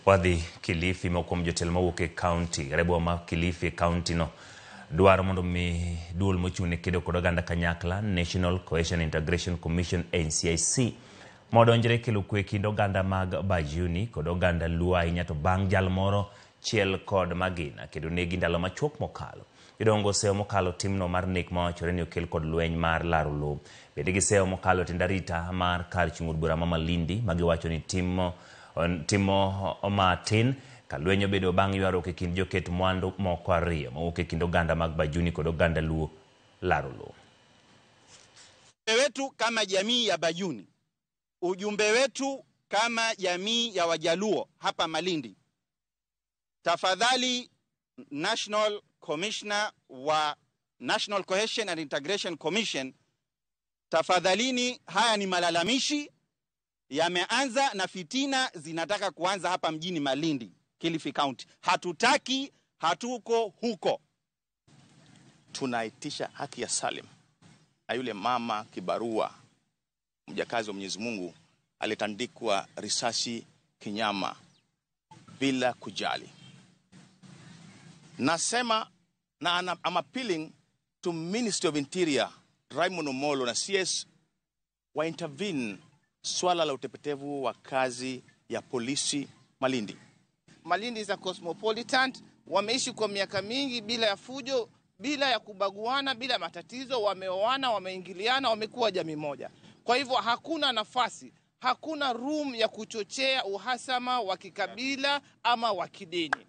wadhi Kilifi mokom jotel mawuok e county rebo ma Kilifi county no dwaro mondo mi duol mochune kedo kod oganda kanyakla National Cohesion Integration Commission NCIC modonjre kelo kwe kind oganda mag Bajuni kod oganda Luo ahinya to bang' jal moro chiel kod magina kendo negi ndalo machuok mokalo. Idongo seo mokalo timno mar nek mawachore ni okel kod lweny mar laro lowo. Bende giseo mokalo tindarita mar kar chung'od bura ma Malindi magiwacho ni timo matin ka lweny obedo bang' ywaruok e kind joket mwandu moko ariyo mawuok e kind oganda mag Bajuni kod oganda Luo laro lowo. Wetu kama jamii ya Bajuni, ujumbe wetu kama jamii ya Wajaluo hapa Malindi, tafadhali National Commissioner wa National Cohesion and Integration Commission, tafadhalini, haya ni malalamishi yameanza na fitina zinataka kuanza hapa mjini Malindi, Kilifi County. Hatutaki, hatuko huko. Tunaitisha haki ya Salim na yule mama kibarua mjakazi wa Mwenyezi Mungu alitandikwa risasi kinyama bila kujali. Nasema na I'm appealing to Ministry of Interior Raymond Omolo na CS wa intervene swala la utepetevu wa kazi ya polisi Malindi. Malindi is a cosmopolitan, wameishi kwa miaka mingi bila ya fujo, bila ya kubaguana, bila matatizo, wameoana, wameingiliana, wamekuwa jamii moja. Kwa hivyo hakuna nafasi, hakuna room ya kuchochea uhasama wa kikabila ama wa kidini.